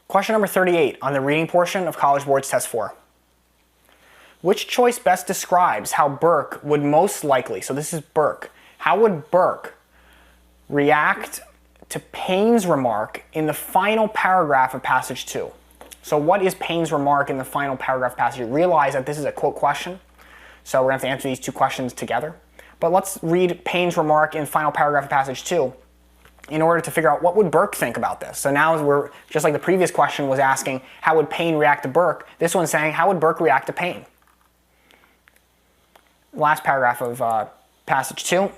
Question number 38 on the reading portion of College Board's Test 4. Which choice best describes how Burke would most likely, so this is Burke, how would Burke react to Payne's remark in the final paragraph of passage 2? So what is Payne's remark in the final paragraph of passage 2? Realize that this is a quote question, so we're going to have to answer these two questions together. But let's read Payne's remark in final paragraph of passage 2 in order to figure out what would Burke think about this. So now we're, just like the previous question was asking, how would Payne react to Burke? This one's saying, how would Burke react to Payne? Last paragraph of passage 2.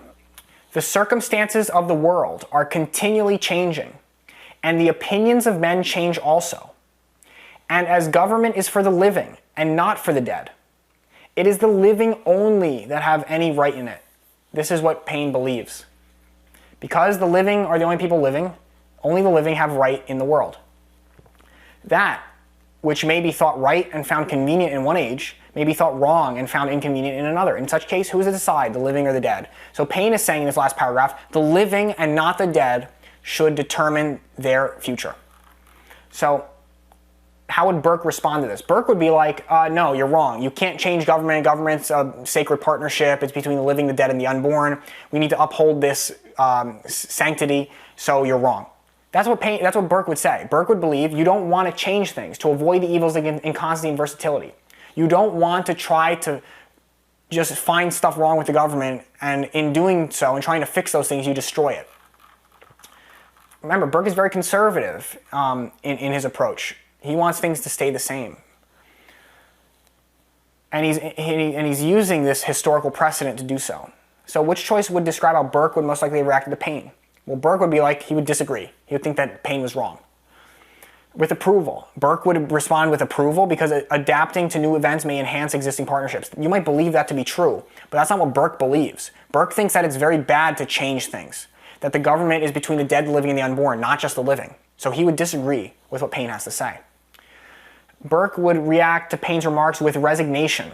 The circumstances of the world are continually changing, and the opinions of men change also. And as government is for the living and not for the dead, it is the living only that have any right in it. This is what Payne believes. Because the living are the only people living, only the living have right in the world. That which may be thought right and found convenient in one age may be thought wrong and found inconvenient in another. In such case, who is to decide, the living or the dead? So Payne is saying in this last paragraph, the living and not the dead should determine their future. So how would Burke respond to this? Burke would be like, no, you're wrong. You can't change government. Government's a sacred partnership. It's between the living, the dead, and the unborn. We need to uphold this sanctity, so you're wrong. That's what Burke would say. Burke would believe you don't want to change things to avoid the evils of inconstancy and versatility. You don't want to try to just find stuff wrong with the government, and in doing so and trying to fix those things, you destroy it. Remember, Burke is very conservative in his approach. He wants things to stay the same. And he's using this historical precedent to do so. So which choice would describe how Burke would most likely have reacted to Payne? Well, Burke would be like, he would disagree. He would think that Payne was wrong. With approval, Burke would respond with approval because adapting to new events may enhance existing partnerships. You might believe that to be true, but that's not what Burke believes. Burke thinks that it's very bad to change things, that the government is between the dead, the living, and the unborn, not just the living. So he would disagree with what Payne has to say. Burke would react to Payne's remarks with resignation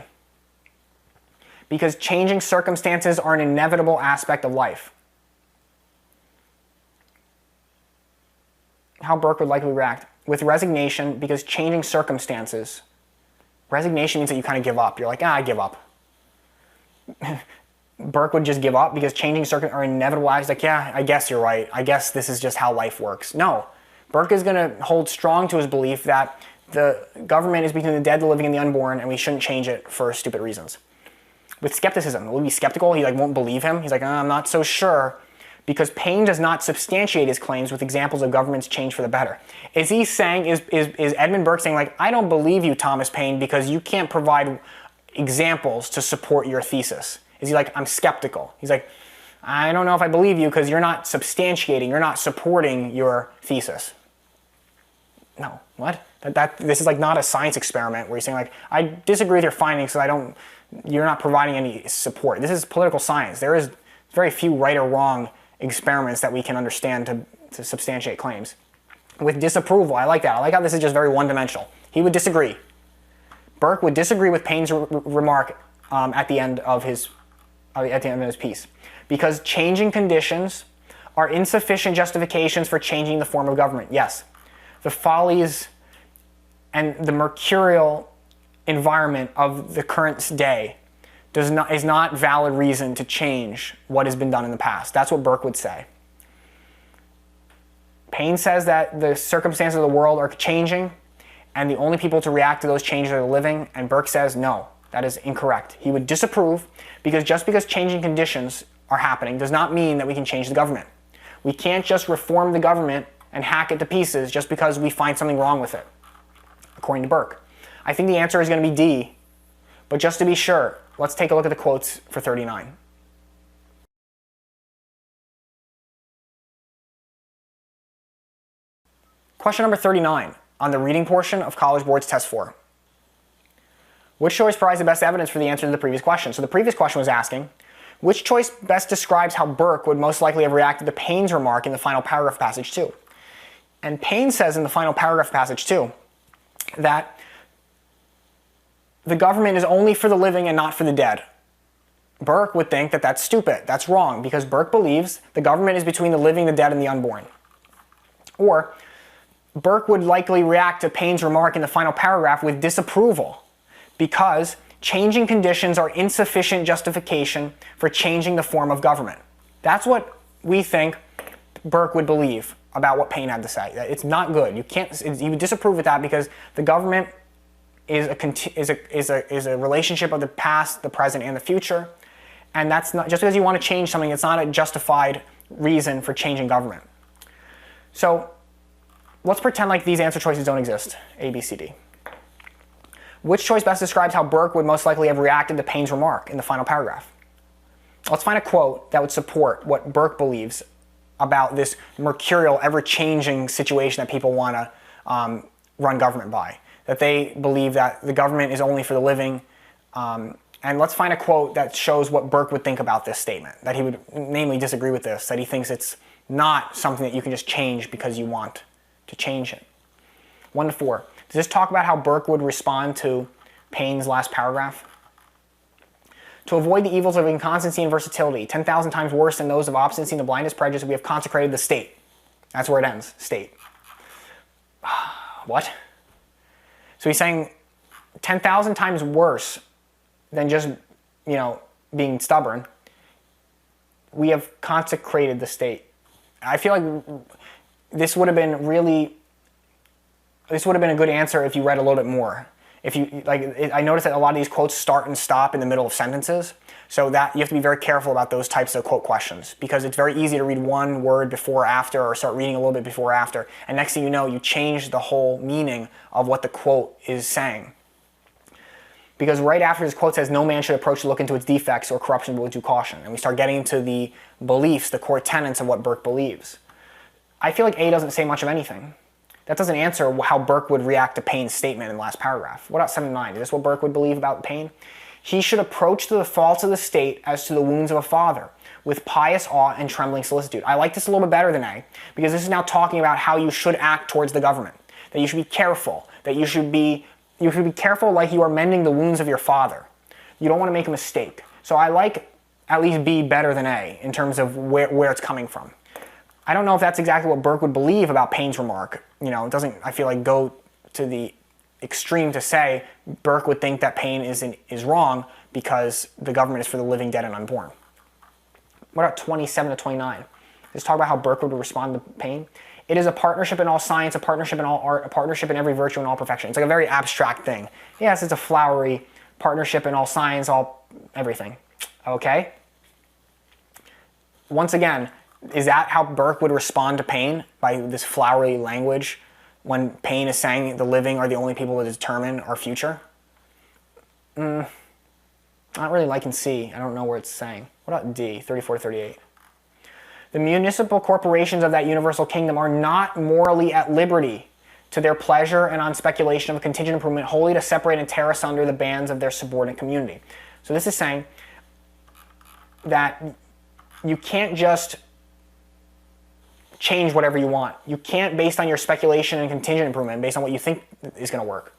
because changing circumstances are an inevitable aspect of life. How Burke would likely react? With resignation, because changing circumstances, resignation means that you kind of give up. You're like, I give up. Burke would just give up because changing circumstances are inevitable. He's like, yeah, I guess you're right. I guess this is just how life works. No, Burke is going to hold strong to his belief that the government is between the dead, the living, and the unborn, and we shouldn't change it for stupid reasons. With skepticism, will he be skeptical? He won't believe him. He's like, I'm not so sure. Because Payne does not substantiate his claims with examples of government's change for the better. Is he saying, is Edmund Burke saying, like, I don't believe you, Thomas Paine, because you can't provide examples to support your thesis? Is he like, I'm skeptical? He's like, I don't know if I believe you because you're not substantiating, you're not supporting your thesis. No, what? This is like not a science experiment where you're saying, like, I disagree with your findings because you're not providing any support. This is political science. There is very few right or wrong experiments that we can understand to substantiate claims. With disapproval, I like that. I like how this is just very one-dimensional. He would disagree. Burke would disagree with Payne's remark at the end of his piece, because changing conditions are insufficient justifications for changing the form of government. Yes, the follies and the mercurial environment of the current day is not valid reason to change what has been done in the past. That's what Burke would say. Payne says that the circumstances of the world are changing and the only people to react to those changes are the living, and Burke says no, that is incorrect. He would disapprove because just because changing conditions are happening does not mean that we can change the government. We can't just reform the government and hack it to pieces just because we find something wrong with it, according to Burke. I think the answer is going to be D, but just to be sure, let's take a look at the quotes for 39. Question number 39 on the reading portion of College Board's Test 4. Which choice provides the best evidence for the answer to the previous question? So the previous question was asking, which choice best describes how Burke would most likely have reacted to Payne's remark in the final paragraph of passage 2? And Payne says in the final paragraph of passage 2 that the government is only for the living and not for the dead. Burke would think that that's stupid. That's wrong, because Burke believes the government is between the living, the dead, and the unborn. Or Burke would likely react to Paine's remark in the final paragraph with disapproval, because changing conditions are insufficient justification for changing the form of government. That's what we think Burke would believe about what Paine had to say. It's not good. You would disapprove with that because the government is a relationship of the past, the present, and the future. And that's not, just because you want to change something, it's not a justified reason for changing government. So let's pretend like these answer choices don't exist, A, B, C, D. Which choice best describes how Burke would most likely have reacted to Paine's remark in the final paragraph? Let's find a quote that would support what Burke believes about this mercurial, ever-changing situation that people want to run government by. That they believe that the government is only for the living. And let's find a quote that shows what Burke would think about this statement. That he would namely disagree with this. That he thinks it's not something that you can just change because you want to change it. 1 to 4. Does this talk about how Burke would respond to Paine's last paragraph? To avoid the evils of inconstancy and versatility, 10,000 times worse than those of obstinacy and the blindest prejudice, we have consecrated the state. That's where it ends, state. What? So he's saying 10,000 times worse than just, being stubborn. We have consecrated the state. I feel like this would have been a good answer if you read a little bit more. I noticed that a lot of these quotes start and stop in the middle of sentences, so that you have to be very careful about those types of quote questions, because it's very easy to read one word before or after, or start reading a little bit before or after, and next thing you know, you change the whole meaning of what the quote is saying. Because right after this quote says, no man should approach to look into its defects or corruption with due caution, and we start getting into the beliefs, the core tenets of what Burke believes. I feel like A doesn't say much of anything. That doesn't answer how Burke would react to Paine's statement in the last paragraph. What about 7 and 9? Is this what Burke would believe about Paine? He should approach to the faults of the state as to the wounds of a father, with pious awe and trembling solicitude. I like this a little bit better than A, because this is now talking about how you should act towards the government. That you should be careful. That you should be careful like you are mending the wounds of your father. You don't want to make a mistake. So I like at least B better than A in terms of where it's coming from. I don't know if that's exactly what Burke would believe about Paine's remark. It doesn't, I feel like, go to the extreme to say Burke would think that Paine is wrong because the government is for the living, dead, and unborn. What about 27 to 29? Let's talk about how Burke would respond to Paine. It is a partnership in all science, a partnership in all art, a partnership in every virtue and all perfection. It's like a very abstract thing. Yes, it's a flowery partnership in all science, all everything. Okay? Once again, is that how Burke would respond to Paine, by this flowery language, when Paine is saying the living are the only people that determine our future? Not really liking C. I don't know where it's saying. What about D, 34 to 38? The municipal corporations of that universal kingdom are not morally at liberty to their pleasure and on speculation of a contingent improvement wholly to separate and tear asunder the bands of their subordinate community. So this is saying that you can't just change whatever you want. You can't, based on your speculation and contingent improvement, based on what you think is going to work,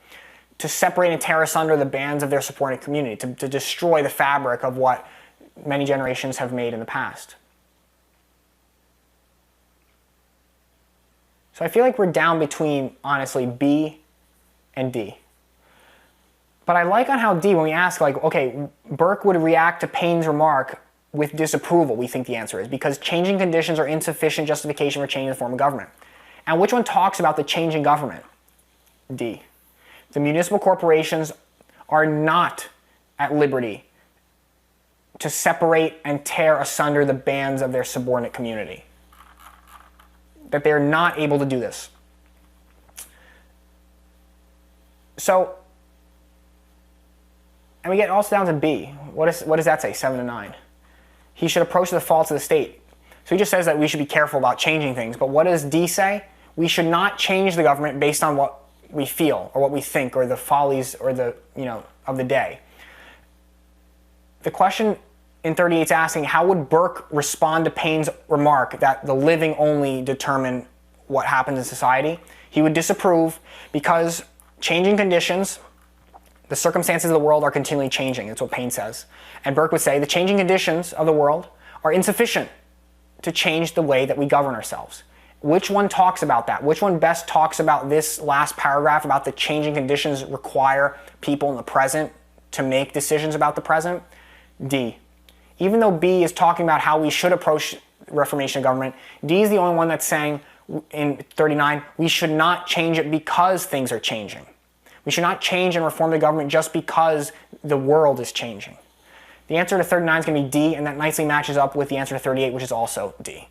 to separate and tear asunder the bands of their subordinate community, to destroy the fabric of what many generations have made in the past. So I feel like we're down between, honestly, B and D. But I like on how D, when we ask, like, okay, Burke would react to Paine's remark with disapproval, we think the answer is, because changing conditions are insufficient justification for changing the form of government. And which one talks about the changing government? D. The municipal corporations are not at liberty to separate and tear asunder the bands of their subordinate community. That they're not able to do this. So, and we get also down to B. What does that say, 7 to 9? He should approach the faults of the state. So he just says that we should be careful about changing things. But what does D say? We should not change the government based on what we feel or what we think or the follies or the, of the day. The question in 38 is asking, how would Burke respond to Paine's remark that the living only determine what happens in society? He would disapprove because changing conditions, the circumstances of the world are continually changing. That's what Paine says. And Burke would say the changing conditions of the world are insufficient to change the way that we govern ourselves. Which one talks about that? Which one best talks about this last paragraph about the changing conditions require people in the present to make decisions about the present? D. Even though B is talking about how we should approach reformation of government, D is the only one that's saying in 39, we should not change it because things are changing. We should not change and reform the government just because the world is changing. The answer to 39 is going to be D, and that nicely matches up with the answer to 38, which is also D.